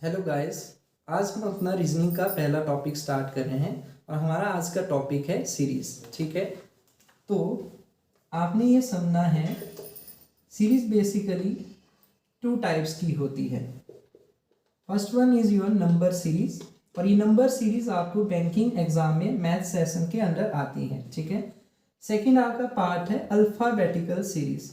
Hello guys. आज हम अपना रीजनिंग का पहला टॉपिक स्टार्ट कर रहे हैं और हमारा आज का टॉपिक है सीरीज। ठीक है, तो आपने ये समझना है सीरीज बेसिकली टू टाइप्स की होती है। First one is your number series, और ये नंबर सीरीज आपको बैंकिंग एग्जाम में मैथ सेशन के अंदर आती है। ठीक है, सेकंड आपका पार्ट है अल्फाबेटिकल सीरीज।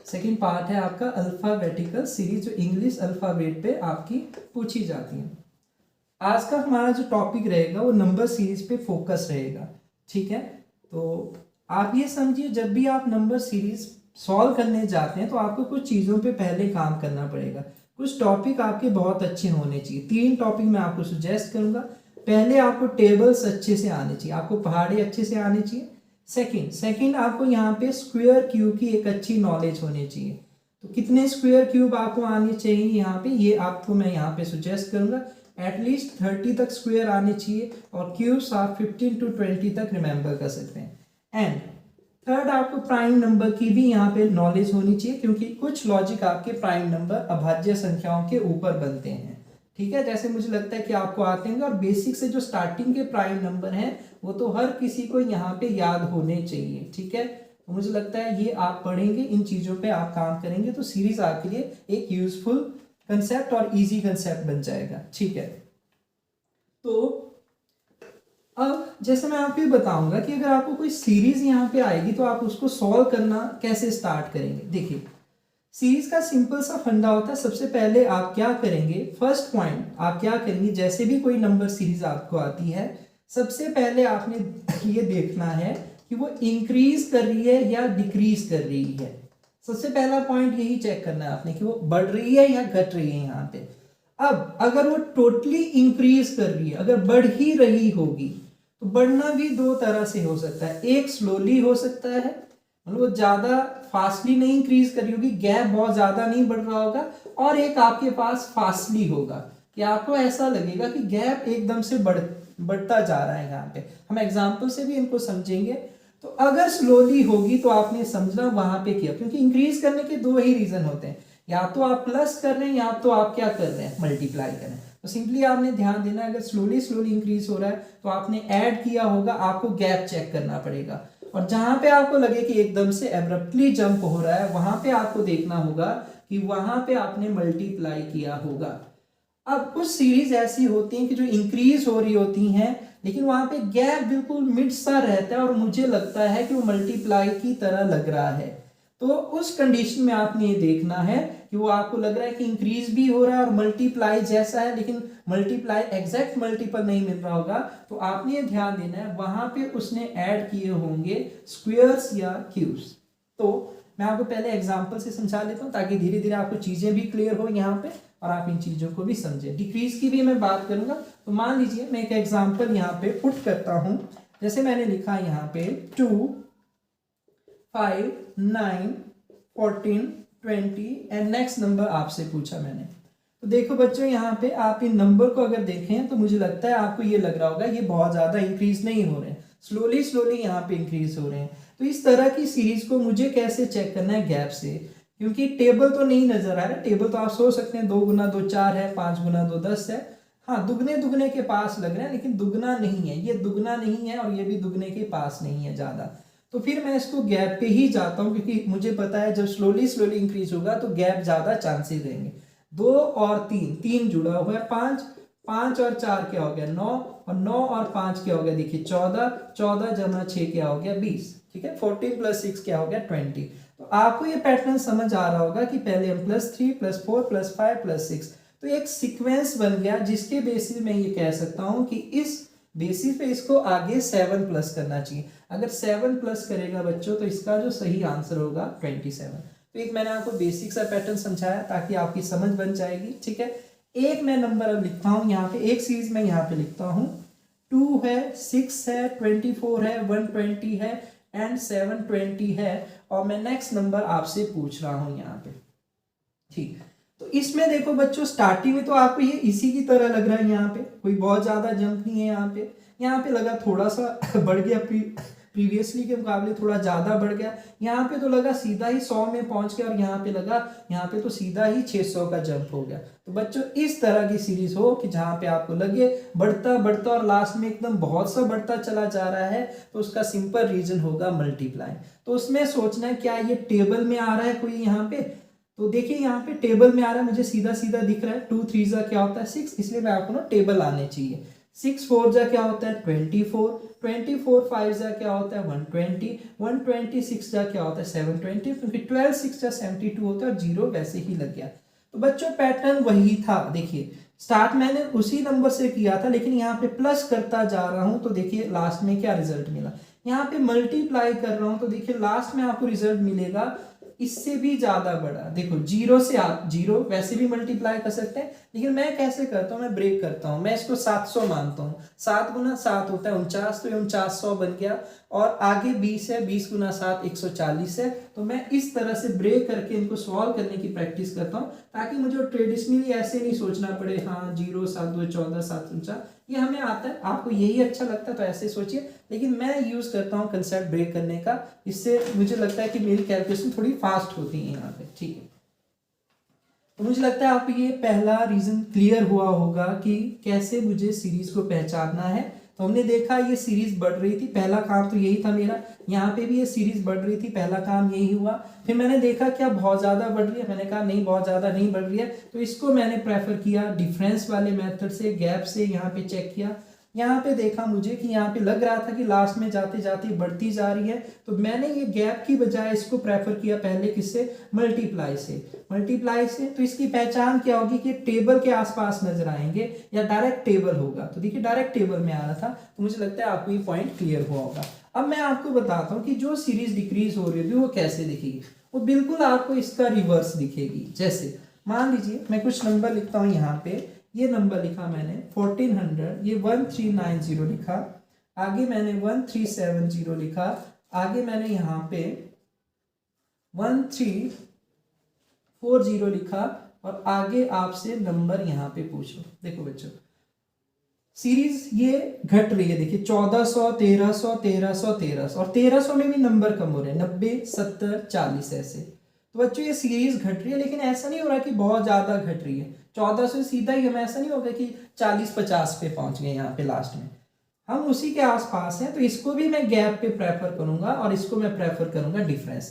सेकंड पार्ट है आपका अल्फाबेटिकल सीरीज, जो इंग्लिश अल्फाबेट पे आपकी पूछी जाती है। आज का हमारा जो टॉपिक रहेगा वो नंबर सीरीज पे फोकस रहेगा। ठीक है, तो आप ये समझिए, जब भी आप नंबर सीरीज सॉल्व करने जाते हैं तो आपको कुछ चीज़ों पे पहले काम करना पड़ेगा। कुछ टॉपिक आपके बहुत अच्छे होने चाहिए। 3 टॉपिक मैं आपको सुजेस्ट करूंगा। पहले आपको टेबल्स अच्छे से आने चाहिए, आपको पहाड़े अच्छे से आने चाहिए। सेकंड आपको यहाँ पे स्क्वायर क्यूब की एक अच्छी नॉलेज होनी चाहिए। तो कितने स्क्वायर क्यूब आपको आने चाहिए यहाँ पे, ये आपको मैं यहाँ पे सुजेस्ट करूंगा। एटलीस्ट 30 तक स्क्वायर आने चाहिए, और क्यूब्स आप 15 to 20 तक रिमेंबर कर सकते हैं। एंड थर्ड, आपको प्राइम नंबर की भी यहाँ पे नॉलेज होनी चाहिए, क्योंकि कुछ लॉजिक आपके प्राइम नंबर अभाज्य संख्याओं के ऊपर बनते हैं। ठीक है, जैसे मुझे लगता है कि आपको आते हैं, और बेसिक से जो स्टार्टिंग के प्राइम नंबर हैं वो तो हर किसी को यहाँ पे याद होने चाहिए। ठीक है, तो मुझे लगता है ये आप पढ़ेंगे, इन चीजों पे आप काम करेंगे तो सीरीज आपके लिए एक यूजफुल कंसेप्ट और इजी कंसेप्ट बन जाएगा। ठीक है, तो अब जैसे मैं आपको बताऊंगा कि अगर आपको कोई सीरीज यहाँ पे आएगी तो आप उसको सॉल्व करना कैसे स्टार्ट करेंगे। देखिए, सीरीज का सिंपल सा फंडा होता है। सबसे पहले आप क्या करेंगे, फर्स्ट पॉइंट आप क्या करेंगे, जैसे भी कोई नंबर सीरीज आपको आती है, सबसे पहले आपने ये देखना है कि वो इंक्रीज कर रही है या डिक्रीज कर रही है। सबसे पहला पॉइंट यही चेक करना है आपने कि वो बढ़ रही है या घट रही है यहाँ पे। अब अगर वो टोटली इंक्रीज कर रही है, अगर बढ़ ही रही होगी, तो बढ़ना भी 2 तरह से हो सकता है। एक स्लोली हो सकता है, मतलब वो ज्यादा फास्टली नहीं इंक्रीज कर रही होगी, गैप बहुत ज्यादा नहीं बढ़ रहा होगा। और एक आपके पास फास्टली होगा कि आपको ऐसा लगेगा कि गैप एकदम से बढ़ता जा रहा है। यहाँ पे हम एग्जाम्पल से भी इनको समझेंगे। तो अगर स्लोली होगी तो आपने समझना वहां पे किया, क्योंकि इंक्रीज करने के 2 ही रीजन होते हैं, या तो आप प्लस कर रहे हैं या तो आप क्या कर रहे हैं, मल्टीप्लाई कर रहे हैं। तो सिंपली आपने ध्यान देना, अगर स्लोली इंक्रीज हो रहा है तो आपने ऐड किया होगा, आपको गैप चेक करना पड़ेगा। और जहां पे आपको लगे कि एकदम से एब्रप्टली जंप हो रहा है, वहां पे आपको देखना होगा कि वहां पे आपने मल्टीप्लाई किया होगा। अब कुछ सीरीज ऐसी होती हैं कि जो इंक्रीज हो रही होती हैं, लेकिन वहां पे गैप बिल्कुल मिड सा रहता है और मुझे लगता है कि वो मल्टीप्लाई की तरह लग रहा है। तो उस कंडीशन में आपने ये देखना है कि वो आपको लग रहा है कि इंक्रीज भी हो रहा है और मल्टीप्लाई जैसा है, लेकिन मल्टीप्लाई एग्जैक्ट मल्टीपल नहीं मिल रहा होगा। तो आपने ये ध्यान देना है वहां पे उसने ऐड किए होंगे स्क्वायर्स या क्यूब्स। तो मैं आपको पहले एग्जांपल से समझा लेता हूं, ताकि धीरे धीरे आपको चीजें भी क्लियर हो यहाँ पे और आप इन चीजों को भी समझें। डिक्रीज की भी मैं बात करूंगा। तो मान लीजिए मैं एक एग्जांपल यहाँ पे पुट करता हूं। जैसे मैंने लिखा यहाँ पे 2, 5, 9, 14, 20 एंड नेक्स्ट नंबर आपसे पूछा मैंने। तो देखो बच्चों, यहाँ पे आप इन नंबर को अगर देखें तो मुझे लगता है आपको ये लग रहा होगा ये बहुत ज्यादा इंक्रीज नहीं हो रहे हैं, स्लोली यहाँ पे इंक्रीज हो रहे हैं। तो इस तरह की सीरीज को मुझे कैसे चेक करना है, गैप से, क्योंकि टेबल तो नहीं नजर आ रहा। टेबल तो आप सोच सकते हैं 2 गुना 2 4 है, 5 गुना 2 10 है। हाँ, दुगने के पास लग रहे हैं, लेकिन दुगना नहीं है, ये दुगना नहीं है और ये भी दुगने के पास नहीं है ज्यादा। तो फिर मैं इसको गैप पे ही जाता हूँ, क्योंकि मुझे पता है जब स्लोली इंक्रीज होगा तो गैप ज्यादा चांसेस रहेंगे। 2 और 3 जुड़ा हुआ है, 5 और 4 क्या हो गया 9, और 9 और 5 क्या हो गया, देखिए 14 जमा 6 क्या हो गया 20। ठीक है, 14 + 6 क्या हो गया 20। तो आपको ये पैटर्न समझ आ रहा होगा कि पहले हम +3 +4 +5 +6, तो एक सीक्वेंस बन गया, जिसके बेसिस में ये कह सकता हूं कि इस बेसिस पे इसको आगे 7 प्लस करना चाहिए। अगर 7 प्लस करेगा बच्चों तो इसका जो सही आंसर होगा 27। तो एक मैंने आपको बेसिक सा पैटर्न समझाया ताकि आपकी समझ बन जाएगी। ठीक है, एक मैं नंबर अब लिखता हूं यहाँ पे, एक सीरीज में यहाँ पे लिखता हूं। 2 है, 6 है, 24 है, 120 है एंड 720 है, और मैं नेक्स्ट नंबर आपसे पूछ रहा हूं यहाँ पे। ठीक, तो इसमें देखो बच्चों, स्टार्टिंग में तो आपको ये इसी की तरह लग रहा है, यहाँ पे कोई बहुत ज्यादा जंप नहीं है। यहाँ पे लगा थोड़ा सा बढ़ गया, प्रीवियसली के मुकाबले थोड़ा ज़्यादा बढ़ गया। यहाँ पे तो लगा सीधा ही 100 में पहुंच गया और यहाँ पे लगा यहाँ पे तो सीधा ही 600 का जंप हो गया। तो बच्चों इस तरह की सीरीज हो कि जहाँ पे आपको लगे बढ़ता बढ़ता और लास्ट में एकदम बहुत सा बढ़ता चला जा रहा है, तो उसका सिंपल रीजन होगा मल्टीप्लाई। तो उसमें सोचना है क्या ये टेबल में आ रहा है कोई यहाँ पे, तो देखिए यहाँ पे टेबल में आ रहा है, मुझे सीधा सीधा दिख रहा है 2 3 जा क्या होता है 6, इसलिए मैं आपको ना टेबल आने चाहिए। 6 4 जा क्या होता है 24, 24 5 जा क्या होता है 120, 126 जा क्या होता है 720, क्योंकि 12 6 जा 72 होता है और 0 वैसे ही लग गया। तो बच्चों पैटर्न वही था, देखिए स्टार्ट मैंने उसी नंबर से किया था, लेकिन यहाँ पे प्लस करता जा रहा हूं तो देखिए लास्ट में क्या रिजल्ट मिला। यहाँ पे मल्टीप्लाई कर रहा हूं तो देखिए लास्ट में आपको रिजल्ट मिलेगा इससे भी ज्यादा बड़ा। देखो जीरो से आप जीरो वैसे भी मल्टीप्लाई कर सकते हैं, लेकिन मैं कैसे करता हूँ, मैं ब्रेक करता हूँ, मैं इसको 700 मानता हूँ। 7 गुना 7 होता है 49, तो 4900 बन गया, और आगे 20 है, 20 गुना 7 140 है। तो मैं इस तरह से ब्रेक करके इनको सॉल्व करने की प्रैक्टिस करता हूँ, ताकि मुझे ट्रेडिशनली ऐसे नहीं सोचना पड़े, हाँ 0 7 2 14 7 49, ये हमें आता है, आपको यही अच्छा लगता है तो ऐसे सोचिए, लेकिन मैं यूज करता हूँ कंसेप्ट ब्रेक करने का। इससे मुझे लगता है कि मेरी कैलकुलेशन थोड़ी फास्ट होती है यहाँ पे, ठीक है। तो मुझे लगता है आपको ये पहला रीजन क्लियर हुआ होगा कि कैसे मुझे सीरीज को पहचानना है। तो हमने देखा ये सीरीज बढ़ रही थी, पहला काम तो यही था मेरा, यहाँ पे भी ये सीरीज बढ़ रही थी, पहला काम यही हुआ। फिर मैंने देखा क्या बहुत ज्यादा बढ़ रही है, मैंने कहा नहीं बहुत ज्यादा नहीं बढ़ रही है, तो इसको मैंने प्रेफर किया डिफरेंस वाले मेथड से, गैप से यहाँ पे चेक किया। यहाँ पे देखा मुझे कि यहाँ पे लग रहा था कि लास्ट में जाते जाते बढ़ती जा रही है, तो मैंने ये गैप की बजाय इसको प्रेफर किया पहले किससे, मल्टीप्लाई से। मल्टीप्लाई से तो इसकी पहचान क्या होगी कि टेबल के आसपास नजर आएंगे या डायरेक्ट टेबल होगा। तो देखिए डायरेक्ट टेबल में आ रहा था, तो मुझे लगता है आपको ये पॉइंट क्लियर हुआ होगा। अब मैं आपको बताता हूँ कि जो सीरीज डिक्रीज हो रही होगी वो कैसे दिखेगी। वो बिल्कुल आपको इसका रिवर्स दिखेगी। जैसे मान लीजिए मैं कुछ नंबर लिखता हूँ, यहाँ पे ये नंबर लिखा मैंने 1400, ये 1390 लिखा, आगे मैंने 1370 लिखा, आगे मैंने यहाँ पे 1340 लिखा, और आगे आपसे नंबर यहाँ पे पूछो। देखो बच्चों सीरीज ये घट रही है, देखिए 1400 1300 1300 1300, और 1300 में भी नंबर कम हो रहे हैं, 90 70 40 ऐसे। तो बच्चों ये सीरीज घट रही है, लेकिन ऐसा नहीं हो रहा कि बहुत ज्यादा घट रही है। 1400 से सीधा ही हमें ऐसा नहीं होगा कि 40-50 पे पहुंच गए, यहाँ पे लास्ट में हम उसी के आसपास हैं। तो इसको भी मैं गैप पे प्रेफर करूंगा और इसको मैं प्रेफर करूंगा डिफरेंस।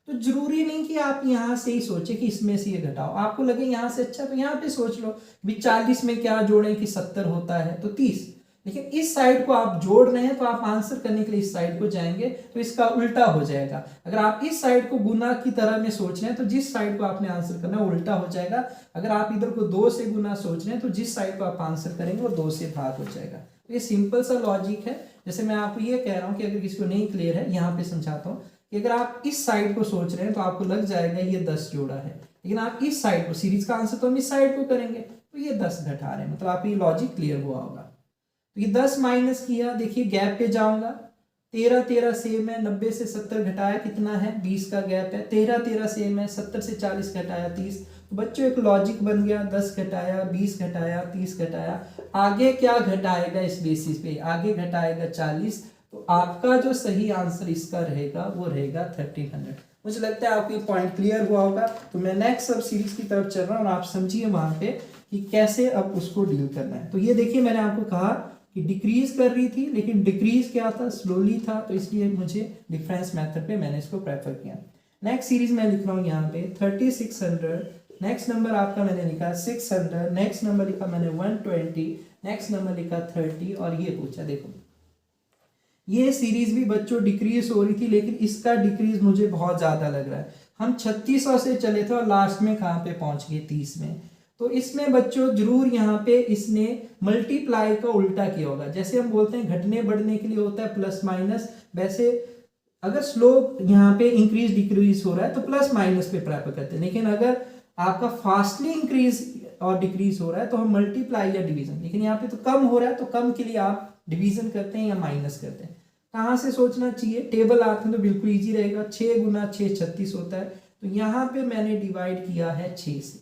तो जरूरी नहीं कि आप यहाँ से ही सोचे कि इसमें से ये घटाओ, आपको लगे यहाँ से अच्छा तो यहाँ पे सोच लो भी 40 में क्या जोड़ें कि 70 होता है तो 30, लेकिन इस साइड को आप जोड़ रहे हैं तो आप आंसर करने के लिए इस साइड को जाएंगे, तो इसका उल्टा हो जाएगा। अगर आप इस साइड को गुना की तरह में सोच रहे हैं तो जिस साइड को आपने आंसर करना है वो उल्टा हो जाएगा। अगर आप इधर को 2 से गुना सोच रहे हैं तो जिस साइड को आप आंसर करेंगे वो 2 से भाग हो जाएगा। तो ये सिंपल सा लॉजिक है। जैसे मैं आपको ये कह रहा हूँ कि अगर किसी को नहीं क्लियर है, यहाँ पे समझाता हूँ कि अगर आप इस साइड को सोच रहे हैं तो आपको लग जाएगा ये 10 जोड़ा है, लेकिन आप इस साइड को, सीरीज का आंसर तो हम इस साइड को करेंगे, तो ये 10 घटा रहे हैं, मतलब आपको ये लॉजिक क्लियर हुआ होगा। तो ये 10 माइनस किया, देखिए गैप पे जाऊंगा, 13 13 सेम है, 90 से 70 घटाया कितना है 20 का गैप है, 13 13 सेम है, 70 से 40 घटाया 30। तो बच्चों एक लॉजिक बन गया, 10 घटाया 20 घटाया 30 घटाया, आगे क्या घटाएगा इस बेसिस पे, आगे घटाएगा 40। तो आपका जो सही आंसर इसका रहेगा वो रहेगा 1300। मुझे लगता है आपको ये पॉइंट क्लियर हुआ होगा। तो मैं नेक्स्ट सब सीरीज की तरफ चल रहा हूँ और आप समझिए वहां पे कि कैसे अब उसको डील करना है। तो ये देखिए मैंने आपको कहा कि डिक्रीज कर रही थी, लेकिन डिक्रीज क्या था, स्लोली था, तो इसलिए मुझे डिफरेंस मेथड पे मैंने इसको प्रेफर किया। नेक्स्ट सीरीज मैं लिख रहा हूँ यहाँ पे 3600, नेक्स्ट नंबर आपका मैंने लिखा 600, नेक्स्ट नंबर लिखा मैंने 120, नेक्स्ट नंबर लिखा 30, और ये पूछा। देखो ये सीरीज भी बच्चों डिक्रीज हो रही थी, लेकिन इसका डिक्रीज मुझे बहुत ज्यादा लग रहा है। हम 3600 से चले थे और लास्ट में कहाँ पे पहुंच गए 30 में। तो इसमें बच्चों जरूर यहाँ पे इसने मल्टीप्लाई का उल्टा किया होगा। जैसे हम बोलते हैं घटने बढ़ने के लिए होता है प्लस माइनस, वैसे अगर स्लोप यहाँ पे इंक्रीज डिक्रीज हो रहा है तो प्लस माइनस पे प्रेफर करते हैं, लेकिन अगर आपका फास्टली इंक्रीज और डिक्रीज हो रहा है तो हम मल्टीप्लाई या डिवीजन, लेकिन यहाँ पे तो कम हो रहा है तो कम के लिए आप डिवीजन करते हैं या माइनस करते हैं। कहाँ से सोचना चाहिए, टेबल आते हैं तो बिल्कुल इजी रहेगा, 6 गुना 6 36 होता है, तो यहाँ पे मैंने डिवाइड किया है 6 से।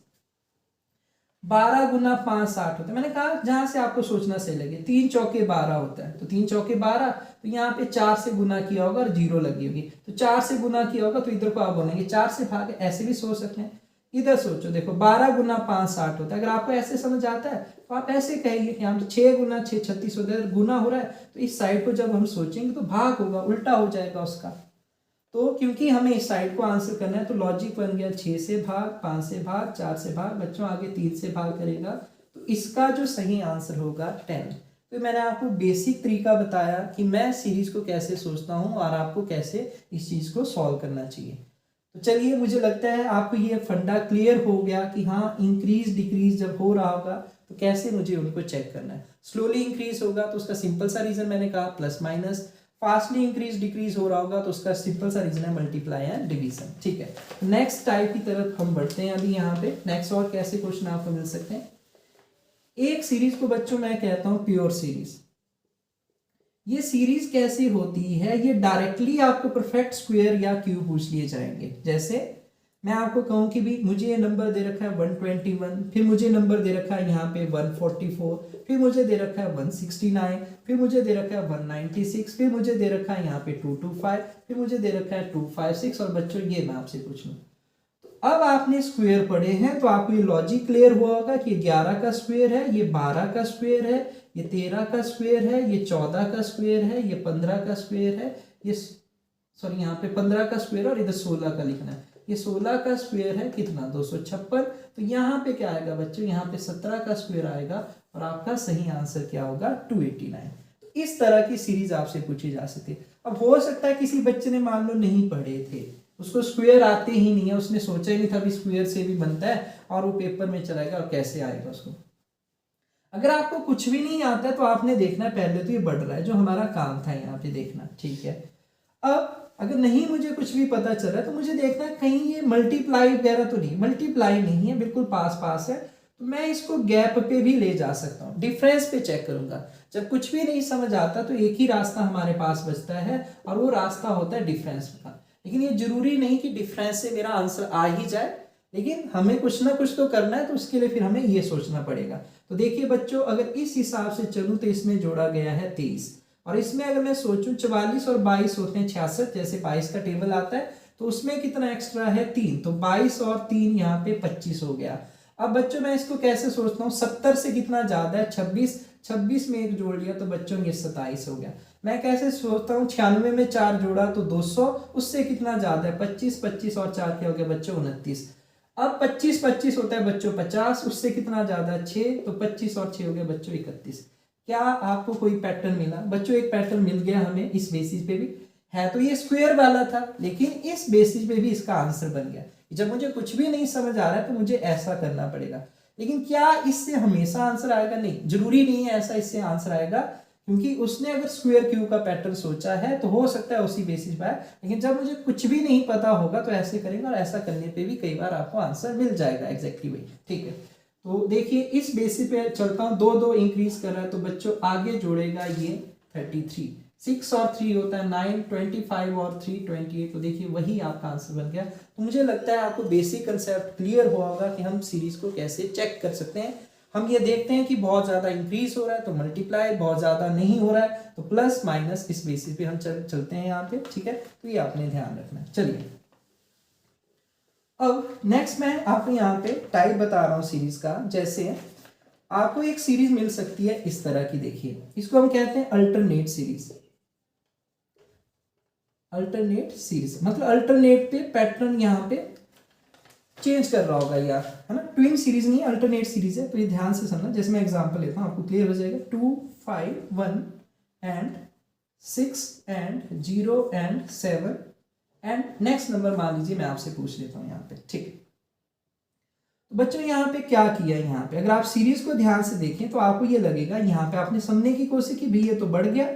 12 गुना 5 60 होता है। मैंने कहा जहां से आपको सोचना सही लगे, 3 चौके 12 होता है, तो 3 चौके 12, तो यहाँ पे 4 से गुना किया होगा और 0 लगी होगी, तो 4 से गुना किया होगा, तो इधर को आप बोलेंगे 4 से भाग, ऐसे भी सोच सकते हैं। इधर सोचो, देखो 12 गुना 5 60 होता है। अगर आपको ऐसे समझ आता है तो आप ऐसे कहेंगे, यहाँ पे 6 गुना 6 36 होता है, गुना हो रहा है, तो इस साइड को जब हम सोचेंगे तो भाग होगा, उल्टा हो जाएगा उसका। तो क्योंकि हमें इस साइड को आंसर करना है, तो लॉजिक बन गया 6 से भाग, 5 से भाग, 4 से भाग, बच्चों आगे 3 से भाग करेगा, तो इसका जो सही आंसर होगा 10। तो मैंने आपको बेसिक तरीका बताया कि मैं सीरीज को कैसे सोचता हूं और आपको कैसे इस चीज को सॉल्व करना चाहिए। तो चलिए, मुझे लगता है आपको ये फंडा क्लियर हो गया कि हाँ, इंक्रीज डिक्रीज जब हो रहा होगा तो कैसे मुझे उनको चेक करना है। स्लोली इंक्रीज होगा तो उसका सिंपल सा रीजन मैंने कहा plus minus, fastly increase decrease हो रहा होगा तो उसका सिंपल सा रीजन है मल्टीप्लाई एंड डिवीजन। ठीक है, नेक्स्ट टाइप की तरफ हम बढ़ते हैं अभी। यहाँ पे नेक्स्ट और कैसे क्वेश्चन आपको मिल सकते हैं। एक सीरीज को बच्चों मैं कहता हूं प्योर सीरीज। ये सीरीज कैसी होती है, ये डायरेक्टली आपको परफेक्ट स्क्वायर या क्यूब पूछ लिए जाएंगे। जैसे मैं आपको कहूं कि भी मुझे ये नंबर दे रखा है 121, फिर मुझे नंबर दे रखा है यहाँ पे 144, फिर मुझे दे रखा है 169, फिर मुझे दे रखा है 196, फिर मुझे दे रखा है यहाँ पे 225, फिर मुझे दे रखा है 256। और बच्चों ये मैं आपसे पूछ लूँ, तो अब आपने स्क्वायर पढ़े हैं तो आपको ये लॉजिक क्लियर हुआ होगा कि 11 का स्क्वायर है, ये 12 का स्क्वायर है, ये 13 का स्क्वायर है, ये 14 का स्क्वायर है, ये 15 का स्क्वायर है, ये सॉरी यहाँ पे 15 का स्क्वायर और इधर 16 का लिखना है, ये 16 का स्क्वायर है कितना 256। तो यहाँ पे क्या आएगा बच्चों, यहाँ पे 17 का स्क्वायर आएगा और आपका सही आंसर क्या होगा 289। तो इस तरह की सीरीज आपसे पूछी जा सकती है। अब हो सकता है किसी बच्चे ने मान लो नहीं पढ़े थे, उसको स्क्वायर आते ही नहीं है, उसने सोचा ही नहीं था भी स्क्वायर से भी बनता है, और वो पेपर में चलाएगा और कैसे आएगा उसको। अगर आपको कुछ भी नहीं आता है तो आपने देखना है पहले तो ये बढ़ रहा है, जो हमारा काम था यहाँ पे देखना। ठीक है, अब अगर नहीं मुझे कुछ भी पता चल रहा है तो मुझे देखना है कहीं ये मल्टीप्लाई वगैरह तो नहीं, मल्टीप्लाई नहीं है, बिल्कुल पास पास है, तो मैं इसको गैप पे भी ले जा सकता हूँ, डिफरेंस पे चेक करूंगा। जब कुछ भी नहीं समझ आता तो एक ही रास्ता हमारे पास बचता है और वो रास्ता होता है डिफरेंस का। लेकिन ये जरूरी नहीं कि डिफरेंस से मेरा आंसर आ ही जाए, लेकिन हमें कुछ ना कुछ तो करना है, तो उसके लिए फिर हमें ये सोचना पड़ेगा। तो देखिए बच्चों, अगर इस हिसाब से चलूं तो इसमें जोड़ा गया है 23, और इसमें अगर मैं सोचूं 44 और 22 होते हैं 66, जैसे 22 का टेबल आता है तो उसमें कितना एक्स्ट्रा है 3, तो 22 और 3 यहाँ पे 25 हो गया। अब बच्चों मैं इसको कैसे सोचता हूँ, 70 से कितना ज्यादा है 26, 26 में एक जोड़ लिया तो बच्चों ये 27 हो गया। मैं कैसे सोचता हूँ 96 में 4 जोड़ा तो 200, उससे कितना ज्यादा है 25, 25 और 4 क्या हो गया बच्चों 29। अब 25 25 होता है बच्चों 50, उससे कितना ज्यादा है 6, तो 25 और 6 हो गया बच्चों 31। क्या आपको कोई पैटर्न मिला बच्चों? एक पैटर्न मिल गया हमें, इस बेसिस पे भी है तो ये स्क्वायर वाला था, लेकिन इस बेसिस पे भी इसका आंसर बन गया। जब मुझे कुछ भी नहीं समझ आ रहा है तो मुझे ऐसा करना पड़ेगा। लेकिन क्या इससे हमेशा आंसर आएगा? नहीं, जरूरी नहीं है ऐसा इससे आंसर आएगा, क्योंकि उसने अगर स्क्वायर क्यूब का पैटर्न सोचा है तो हो सकता है उसी बेसिस पर आए। लेकिन जब मुझे कुछ भी नहीं पता होगा तो ऐसे करेंगे, और ऐसा करने पे भी कई बार आपको आंसर मिल जाएगा एग्जैक्टली वही। ठीक है, तो देखिए इस बेसिस पे चलता हूँ, 2 2 इंक्रीज कर रहा है तो बच्चों आगे जोड़ेगा ये 33, 6 और 3 होता है 9, 25 और 3 28, तो देखिए वही आपका आंसर बन गया। तो मुझे लगता है आपको बेसिक कंसेप्ट क्लियर हुआ होगा कि हम सीरीज को कैसे चेक कर सकते हैं। हम ये देखते हैं कि बहुत ज्यादा इंक्रीज हो रहा है तो मल्टीप्लाई, बहुत ज्यादा नहीं हो रहा है तो प्लस माइनस, इस बेसिस पे हम चलते हैं यहाँ पे। ठीक है, तो ये आपने ध्यान रखना है। चलिए अब नेक्स्ट मैं आपको यहाँ पे टाइप बता रहा हूँ सीरीज का। जैसे आपको एक सीरीज मिल सकती है इस तरह की, देखिए इसको हम कहते हैं अल्टरनेट सीरीज। अल्टरनेट सीरीज मतलब अल्टरनेट पे पैटर्न यहाँ पे चेंज कर रहा होगा यार, है ना। ट्विन सीरीज नहीं है, अल्टरनेट सीरीज है, तो ये ध्यान से समझना। जैसे मैं एग्जांपल लेता हूँ, आपको क्लियर हो जाएगा। 2 5 1 and 6 and 0 and 7 and next number मान लीजिए मैं आपसे पूछ लेता हूँ यहाँ पे। ठीक है, तो बच्चों यहाँ पे क्या किया, यहाँ पे अगर आप सीरीज को ध्यान से देखें तो आपको ये लगेगा यहाँ पे आपने समझने की कोशिश की, भी ये तो बढ़ गया,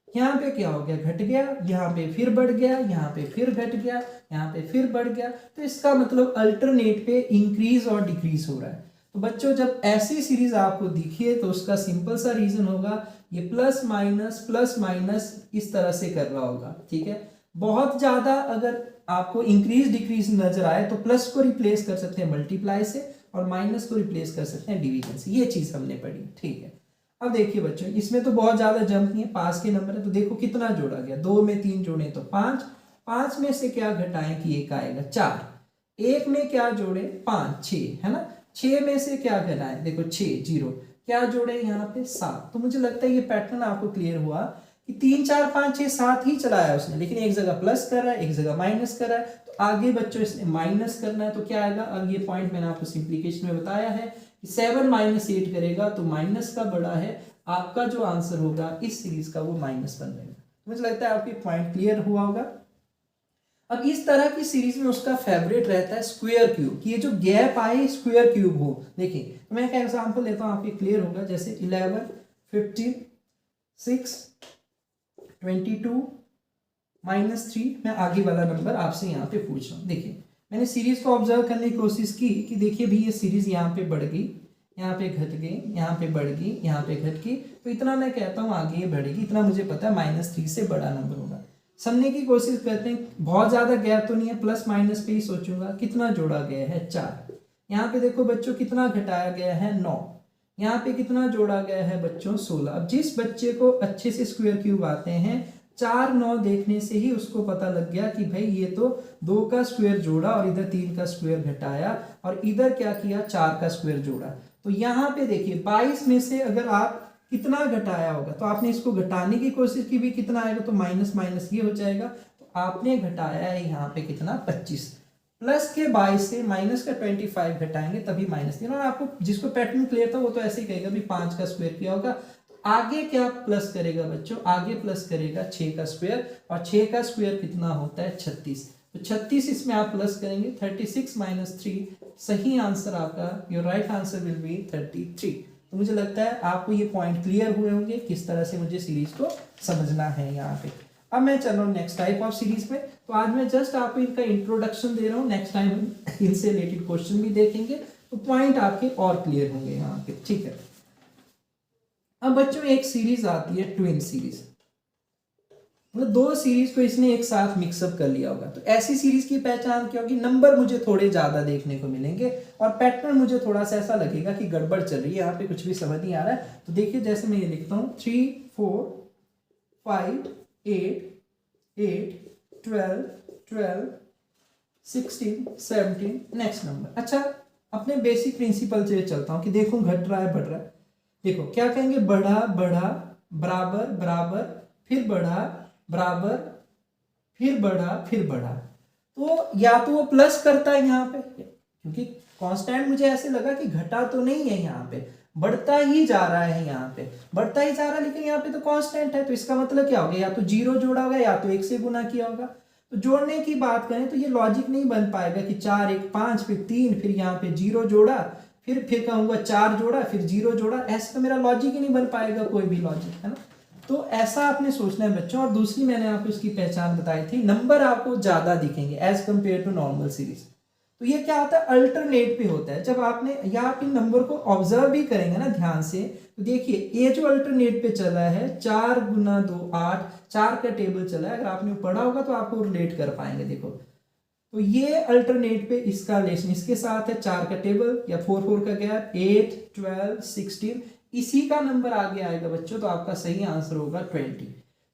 यहाँ पे क्या हो गया घट गया, यहाँ पे फिर बढ़ गया, यहाँ पे फिर घट गया, यहाँ पे फिर बढ़ गया, तो इसका मतलब अल्टरनेट पे इंक्रीज और डिक्रीज हो रहा है। तो बच्चों जब ऐसी सीरीज आपको दिखिए तो उसका सिंपल सा रीजन होगा ये प्लस माइनस इस तरह से कर रहा होगा। ठीक है, बहुत ज्यादा अगर आपको इंक्रीज डिक्रीज नजर आए तो प्लस को रिप्लेस कर सकते हैं मल्टीप्लाई से, और माइनस को रिप्लेस कर सकते हैं डिवीजन से। ये चीज हमने पढ़ी, ठीक है। अब देखिए बच्चों, इसमें तो बहुत ज्यादा जंप नहीं है, पास के नंबर है, तो देखो कितना जोड़ा गया, 2 में 3 जोड़े तो 5, 5 में से क्या घटाएं कि एक आएगा 4, 1 में क्या जोड़े 5, 6 है ना, 6 में से क्या घटाएं, देखो 6, 0 क्या जोड़े यहाँ पे 7। तो मुझे लगता है ये पैटर्न आपको क्लियर हुआ कि 3 4 5 6 7 ही चलाया उसने, लेकिन एक जगह प्लस कर रहा है, एक जगह माइनस कर रहा है। तो आगे बच्चों इसने माइनस करना है, तो क्या आएगा, अब ये पॉइंट मैंने आपको सिंप्लीकेशन में बताया है कि 7 माइनस 8 करेगा तो माइनस का बड़ा है, आपका जो आंसर होगा इस सीरीज का वो माइनस बन जाएगा। मुझे लगता है आपकी पॉइंट क्लियर हुआ होगा। अब इस तरह की सीरीज में उसका फेवरेट रहता है स्क्वायर क्यूब, कि ये जो गैप आए स्क्वायर क्यूब हो। देखिए तो मैं एक एग्जांपल लेता हूं, आपके क्लियर होगा, जैसे 11 15 6 22 -3, मैं आगे वाला नंबर आपसे यहाँ पे पूछ रहा हूँ। देखिए मैंने सीरीज को ऑब्जर्व करने की कोशिश की कि देखिए भी ये सीरीज यहाँ पे बढ़ गई, यहाँ पे घट गई, यहाँ पे बढ़ गई, यहाँ पे घट गई, तो इतना मैं कहता हूँ आगे ये बढ़ेगी, इतना मुझे पता है -3 से बड़ा नंबर होगा। समझने की कोशिश करते हैं, बहुत ज्यादा गैप तो नहीं है, प्लस माइनस पे ही सोचूंगा। कितना जोड़ा गया है 4, यहाँ पे देखो बच्चों कितना घटाया गया है 9, यहाँ पे कितना जोड़ा गया है बच्चों 16। अब जिस बच्चे को अच्छे से स्क्वायर क्यूब आते हैं, 4 9 देखने से ही उसको पता लग गया कि भाई ये तो 2 का स्क्वायर जोड़ा और इधर 3 का स्क्वायर घटाया और इधर क्या किया 4 का स्क्वायर जोड़ा। तो यहाँ पे देखिए 22 में से अगर आप कितना घटाया होगा, तो आपने इसको घटाने की कोशिश की भी, कितना आएगा, तो माइनस माइनस ये हो जाएगा। तो आपने घटाया है यहाँ पे कितना 25, प्लस के 22 से माइनस का 25 घटाएंगे तभी -3। और आपको जिसको पैटर्न क्लियर था वो तो ऐसे ही कहेगा भी 5 का स्क्वायर किया होगा। तो आगे क्या प्लस करेगा बच्चों, आगे प्लस करेगा 6 का स्क्वायर, और 6 का स्क्वायर कितना होता है 36। तो 36 इसमें आप प्लस करेंगे, 36 - 3, सही आंसर आपका, your right answer will be 33। तो मुझे लगता है आपको ये पॉइंट क्लियर हुए होंगे किस तरह से मुझे सीरीज को समझना है यहाँ पे। अब मैं चल रहा हूँ नेक्स्ट टाइप ऑफ सीरीज में। तो आज मैं जस्ट आपको इनका इंट्रोडक्शन दे रहा हूँ, नेक्स्ट टाइम इनसे रिलेटेड क्वेश्चन भी देखेंगे, तो पॉइंट आपके और क्लियर होंगे यहाँ पे, ठीक है। अब बच्चों एक सीरीज आती है ट्विन सीरीज, मतलब 2 सीरीज को इसने एक साथ मिक्सअप कर लिया होगा। तो ऐसी सीरीज की पहचान क्या होगी, नंबर मुझे थोड़े ज्यादा देखने को मिलेंगे और पैटर्न मुझे थोड़ा सा ऐसा लगेगा कि गड़बड़ चल रही है, यहाँ पे कुछ भी समझ नहीं आ रहा है। तो देखिए जैसे मैं ये लिखता हूँ 3 4 5 8 8 12 12 16 17, नेक्स्ट नंबर। अच्छा अपने बेसिक प्रिंसिपल से चलता हूँ कि देखो घट रहा है बढ़ रहा है। देखो क्या कहेंगे, बढ़ा बढ़ा बराबर बराबर फिर बढ़ा बराबर फिर बढ़ा फिर बढ़ा। तो या तो वो प्लस करता है यहाँ पे, क्योंकि कांस्टेंट मुझे ऐसे लगा कि घटा तो नहीं है, यहाँ पे बढ़ता ही जा रहा है, यहाँ पे बढ़ता ही जा रहा है, लेकिन यहाँ पे तो कांस्टेंट है। तो इसका मतलब क्या हो गया, या तो 0 जोड़ा होगा या तो 1 से गुना किया होगा। तो जोड़ने की बात करें तो ये लॉजिक नहीं बन पाएगा कि 4 1 5 फिर 3 फिर यहाँ पे 0 जोड़ा फिर कहूंगा 4 जोड़ा फिर 0 जोड़ा, ऐसा तो मेरा लॉजिक ही नहीं बन पाएगा, कोई भी लॉजिक, है ना। तो ऐसा आपने सोचना है बच्चों। और दूसरी मैंने आपको इसकी पहचान बताई थी, नंबर आपको ज्यादा दिखेंगे as compare to normal series. तो ये क्या होता है, अल्टरनेट पे होता है। जब आपने या आप इन नंबर को ऑब्जर्व भी करेंगे ना ध्यान से, तो देखिए ये जो अल्टरनेट पे चला है 4 × 2 8, 4 का टेबल चला है, अगर आपने पढ़ा होगा तो आपको रिलेट कर पाएंगे। देखो तो ये अल्टरनेट पे इसका रिलेशन इसके साथ है, 4 का टेबल या 4 4 का गैप, 8 12 16, इसी का नंबर आगे आएगा बच्चों, तो आपका सही आंसर होगा 20।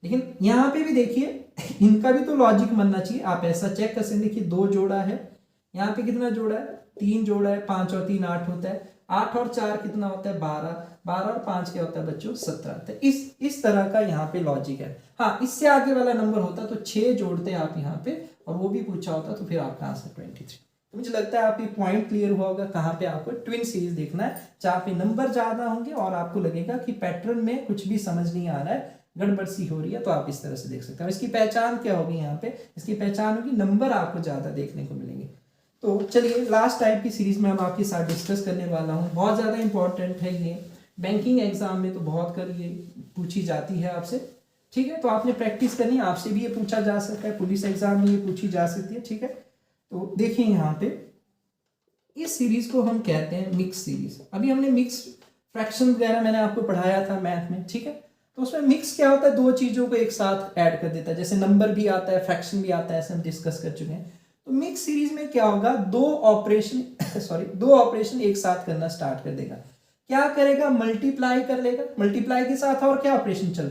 लेकिन यहाँ पे भी देखिए इनका भी तो लॉजिक बनना चाहिए, आप ऐसा चेक कर सकते। देखिए 2 जोड़ा है, यहाँ पे कितना जोड़ा है 3 जोड़ा है, 5 और 3 8 होता है, 8 और 4 कितना होता है 12, 12 और 5 क्या होता है बच्चों 17। तो इस तरह का यहाँ पे लॉजिक है। हाँ इससे आगे वाला नंबर होता तो 6 जोड़ते आप यहाँ पे और वो भी पूछा होता तो फिर आपका आंसर 23। तो मुझे लगता है आपकी पॉइंट क्लियर हुआ होगा कहाँ पे आपको ट्विन सीरीज देखना है, जहाँ पे नंबर ज्यादा होंगे और आपको लगेगा कि पैटर्न में कुछ भी समझ नहीं आ रहा है, गड़बड़ सी हो रही है, तो आप इस तरह से देख सकते हैं। इसकी पहचान क्या होगी, यहाँ पे इसकी पहचान होगी नंबर आपको ज्यादा देखने को मिलेंगे। तो चलिए लास्ट टाइप की सीरीज में हम आपके साथ डिस्कस करने वाला हूँ, बहुत ज्यादा इंपॉर्टेंट है ये, बैंकिंग एग्जाम में तो बहुत कर ये पूछी जाती है आपसे, ठीक है। तो आपने प्रैक्टिस करनी है, आपसे भी ये पूछा जा सकता है, पुलिस एग्जाम में ये पूछी जा सकती है, ठीक है। तो देखिए यहाँ पे इस सीरीज को हम कहते हैं मिक्स सीरीज। अभी हमने मिक्स फ्रैक्शन वगैरह मैंने आपको पढ़ाया था मैथ में, ठीक है। तो उसमें मिक्स क्या होता है, 2 चीजों को एक साथ ऐड कर देता है, जैसे नंबर भी आता है फ्रैक्शन भी आता है, ऐसे हम डिस्कस कर चुके हैं। तो मिक्स सीरीज में क्या होगा, दो ऑपरेशन एक साथ करना स्टार्ट कर देगा। क्या करेगा, मल्टीप्लाई कर लेगा, मल्टीप्लाई के साथ और क्या ऑपरेशन चल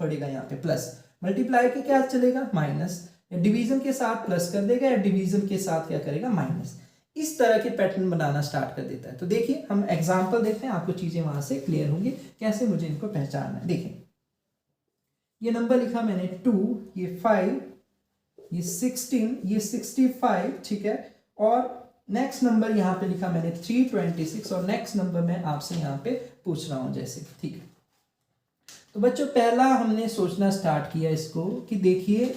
पड़ेगा यहाँ पे, प्लस, मल्टीप्लाई के क्या चलेगा, माइनस, डिवीजन के साथ प्लस कर देगा या डिवीजन के साथ क्या करेगा, माइनस। इस तरह के पैटर्न बनाना स्टार्ट कर देता है। तो देखिए हम एग्जांपल देखते हैं, आपको चीजें वहां से क्लियर होंगी कैसे मुझे इनको पहचानना है। देखिए ये नंबर लिखा मैंने 2, ये 5, ये 16, ये 65, ठीक है। और नेक्स्ट नंबर यहाँ पे लिखा मैंने 326 और नेक्स्ट नंबर मैं आपसे यहाँ पे पूछ रहा हूं जैसे, ठीक है। तो बच्चों पहला हमने सोचना स्टार्ट किया इसको कि देखिए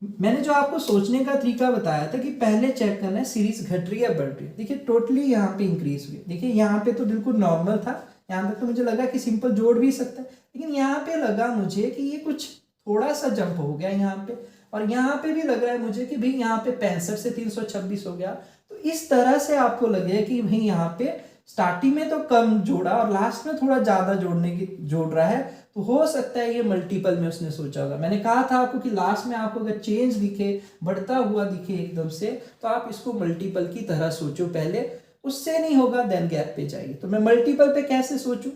मैंने जो आपको सोचने का तरीका बताया था कि पहले चेक करना है सीरीज घट रही है बढ़ रही है। देखिए टोटली यहाँ पे इंक्रीज हुई, देखिए यहाँ पे तो बिल्कुल नॉर्मल था, यहाँ तक तो मुझे लगा कि सिंपल जोड़ भी सकता है, लेकिन यहाँ पे लगा मुझे कि ये कुछ थोड़ा सा जंप हो गया यहाँ पे, और यहाँ पे भी लग रहा है मुझे कि भाई यहाँ पे 65 से 326 हो गया। तो इस तरह से आपको लगे कि भाई यहाँ पे स्टार्टिंग में तो कम जोड़ा और लास्ट में थोड़ा ज्यादा जोड़ रहा है, तो हो सकता है ये मल्टीपल में उसने सोचा होगा। मैंने कहा था आपको कि लास्ट में आपको अगर चेंज दिखे, बढ़ता हुआ दिखे एकदम से, तो आप इसको मल्टीपल की तरह सोचो पहले, उससे नहीं होगा देन गैप पे जाइए। तो मैं मल्टीपल पे कैसे सोचूं,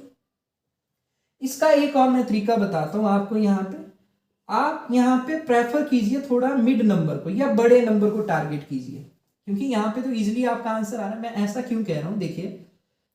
इसका एक और मैं तरीका बताता हूं आपको। यहाँ पे आप यहाँ पे प्रेफर कीजिए थोड़ा मिड नंबर को या बड़े नंबर को टारगेट कीजिए, क्योंकि यहाँ पे तो इजीली आपका आंसर आ रहा है। मैं ऐसा क्यों कह रहा हूं, देखिए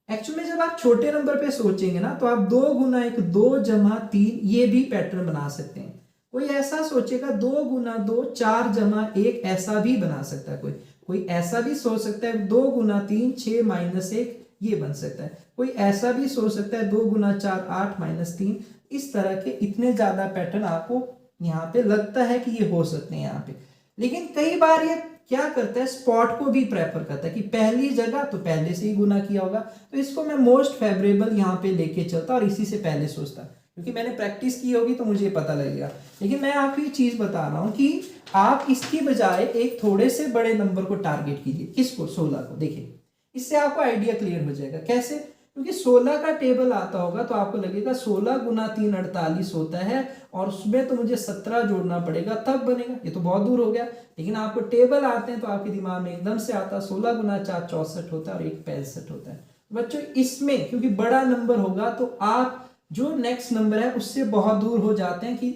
एक्चुअली जब आप छोटे नंबर पे सोचेंगे ना, तो आप 2 गुना 1 2 जमा 3 ये भी पैटर्न बना सकते हैं। कोई ऐसा सोचेगा 2 गुना 2 4 जमा 1, ऐसा भी बना सकता है। कोई ऐसा भी सोच सकता है 2 गुना 3 6 माइनस 1, ये बन सकता है। कोई ऐसा भी सोच सकता है 2 गुना 4 8 माइनस 3। इस तरह के इतने ज्यादा पैटर्न आपको यहाँ पे लगता है कि ये हो सकते हैं यहाँ पे, लेकिन कई बार ये क्या करता है, स्पॉट को भी प्रेफर करता है कि पहली जगह तो पहले से ही गुना किया होगा। तो इसको मैं मोस्ट फेवरेबल यहाँ पे लेके चलता और इसी से पहले सोचता, क्योंकि मैंने प्रैक्टिस की होगी तो मुझे पता लगेगा। लेकिन मैं आपको ये चीज बता रहा हूँ कि आप इसकी बजाय एक थोड़े से बड़े नंबर को टारगेट कीजिए। किसको, 16 को। देखिए इससे आपको आइडिया क्लियर हो जाएगा कैसे, क्योंकि 16 का टेबल आता होगा तो आपको लगेगा 16 गुना 3 48 होता है, और उसमें तो मुझे 17 जोड़ना पड़ेगा तब बनेगा, ये तो बहुत दूर हो गया। लेकिन आपको टेबल आते हैं तो आपके दिमाग में एकदम से आता है 16 गुना 4 64 होता है और 1 65 होता है। बच्चों इसमें क्योंकि बड़ा नंबर होगा तो आप जो नेक्स्ट नंबर है उससे बहुत दूर हो जाते हैं कि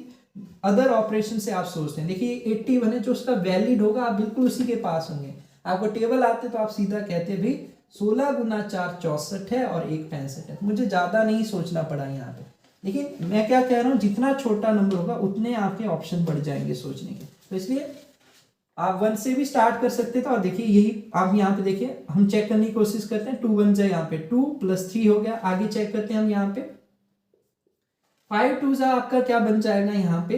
अदर ऑपरेशन से आप सोचते हैं। देखिए 81 है, जो उसका वैलिड होगा आप बिल्कुल उसी के पास होंगे। आपको टेबल आते तो आप सीधा कहते भाई 16 गुना 4 64 है और 1 65 है। मुझे ज्यादा नहीं सोचना पड़ा यहाँ पे। लेकिन मैं क्या कह रहा हूँ, जितना छोटा नंबर होगा उतने आपके ऑप्शन बढ़ जाएंगे सोचने के। तो इसलिए आप 1 से भी स्टार्ट कर सकते थे। और देखिए यही आप यहाँ पे देखिए, हम चेक करने की कोशिश करते हैं। 2 1 जा यहाँ पे 2 + 3 हो गया। आगे चेक करते हैं हम यहाँ पे 5 2 जा आपका क्या बन जाएगा यहाँ पे,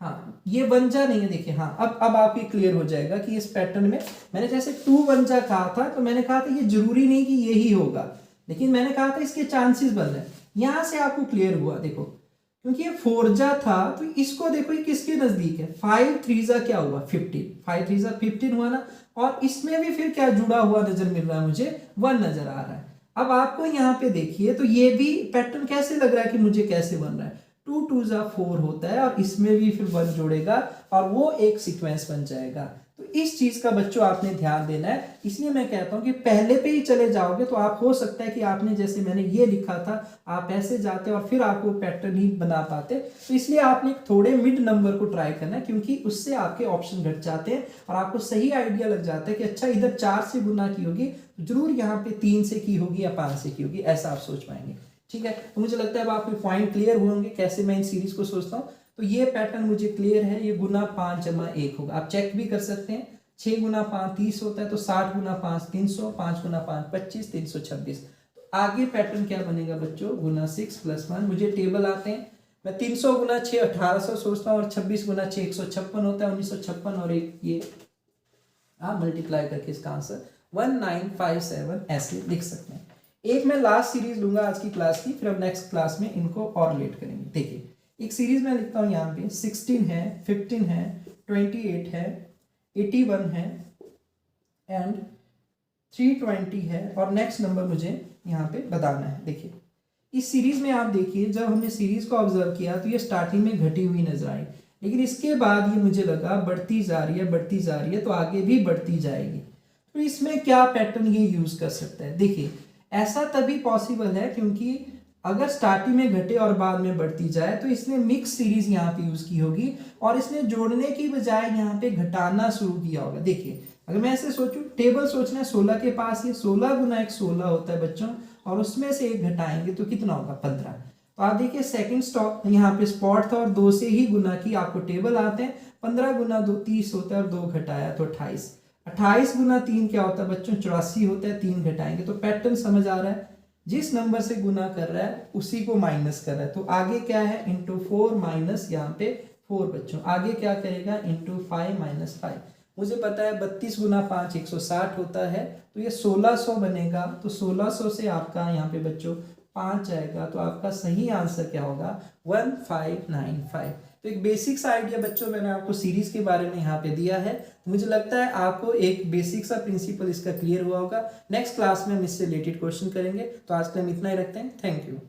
हाँ ये 1 जा नहीं है। देखिए हाँ अब आपकी क्लियर हो जाएगा कि इस पैटर्न में मैंने जैसे 2 1 जा कहा था, तो मैंने कहा था ये जरूरी नहीं कि यही होगा, लेकिन मैंने कहा था इसके चांसेस बन रहे हैं। यहां से आपको क्लियर हुआ, देखो क्योंकि ये 4 जा था तो इसको देखो ये किसके नजदीक है, 5 3 जा क्या हुआ 15, 5 3 जा 15 हुआ ना। और इसमें भी फिर क्या जुड़ा हुआ नजर मिल रहा है मुझे, 1 नजर आ रहा है। अब आपको यहाँ पे देखिए तो ये भी पैटर्न कैसे लग रहा है कि मुझे कैसे बन रहा है, 2 2 जा 4 होता है और इसमें भी फिर 1 जोड़ेगा और वो एक सीक्वेंस बन जाएगा। तो इस चीज का बच्चों आपने ध्यान देना है। इसलिए मैं कहता हूं कि पहले पे ही चले जाओगे तो आप हो सकता है कि आपने जैसे मैंने ये लिखा था आप ऐसे जाते और फिर आपको पैटर्न ही बना पाते। तो इसलिए आपने थोड़े मिड नंबर को ट्राई करना है, क्योंकि उससे आपके ऑप्शन घट जाते हैं और आपको सही आइडिया लग जाता है कि अच्छा इधर 4 से गुना की होगी तो जरूर यहाँ पे 3 से की होगी या 5 से की होगी, ऐसा आप सोच पाएंगे। ठीक है, तो मुझे लगता है अब आपके पॉइंट क्लियर हुए होंगे कैसे मैं इन सीरीज को सोचता हूँ। तो ये पैटर्न मुझे क्लियर है, ये गुना 5 जमा 1 होगा। आप चेक भी कर सकते हैं, 6 गुना 5 30 होता है, तो 60 गुना 5 300, 5 गुना 5 25 326। तो आगे पैटर्न क्या बनेगा बच्चों, गुना 6 + 1। मुझे टेबल आते हैं, मैं 300 गुना 6 1800 सोचता हूँ और 26 गुना 6 156 होता है, 1956 और एक ये आप मल्टीप्लाई करके इसका आंसर 1957 ऐसे लिख सकते हैं। एक मैं लास्ट सीरीज लूंगा आज की क्लास की, फिर अब नेक्स्ट क्लास में इनको और रिलेट करेंगे। देखिए एक सीरीज में लिखता हूँ यहाँ पे 16 है, 15 है, 28 है, 81 है एंड 320 है, और नेक्स्ट नंबर मुझे यहाँ पे बताना है। देखिए इस सीरीज में आप देखिए जब हमने सीरीज को ऑब्जर्व किया तो ये स्टार्टिंग में घटी हुई नजर आई, लेकिन इसके बाद ये मुझे लगा बढ़ती जा रही है तो आगे भी बढ़ती जाएगी। तो इसमें क्या पैटर्न ये यूज कर सकता है? देखिए ऐसा तभी पॉसिबल है क्योंकि अगर स्टार्टिंग में घटे और बाद में बढ़ती जाए तो इसने मिक्स सीरीज यहाँ पे यूज की होगी और इसने जोड़ने की बजाय यहाँ पे घटाना शुरू किया होगा। देखिए अगर मैं ऐसे सोचूं, टेबल सोचना है 16 के पास, ये 16 गुना 1 16 होता है बच्चों, और उसमें से एक घटाएंगे तो कितना होगा 15। तो आप देखिए सेकंड स्टॉप यहाँ पे स्पॉट था और 2 से ही गुना की, आपको टेबल आते हैं, 15 गुना 2 30 होता है और 2 घटाया तो 28। 28 गुना 3 क्या होता है बच्चों? 84 होता है, 3 घटाएंगे तो पैटर्न समझ आ रहा है। जिस नंबर से गुना कर रहा है उसी को माइनस कर रहा है। तो आगे क्या है? इंटू 4 माइनस यहाँ पे 4 बच्चों, आगे क्या करेगा? Into 5 minus 5। मुझे पता है 32 गुना 5 160 होता है, तो ये 1600 बनेगा। तो 1600 से आपका यहाँ पे बच्चों 5 आएगा, तो आपका सही आंसर क्या होगा? 1595। तो एक बेसिक सा आइडिया बच्चों मैंने आपको सीरीज के बारे में यहाँ पे दिया है। मुझे लगता है आपको एक बेसिक सा प्रिंसिपल इसका क्लियर हुआ होगा। नेक्स्ट क्लास में हम इससे रिलेटेड क्वेश्चन करेंगे। तो आज के लिए हम इतना ही रखते हैं। Thank you.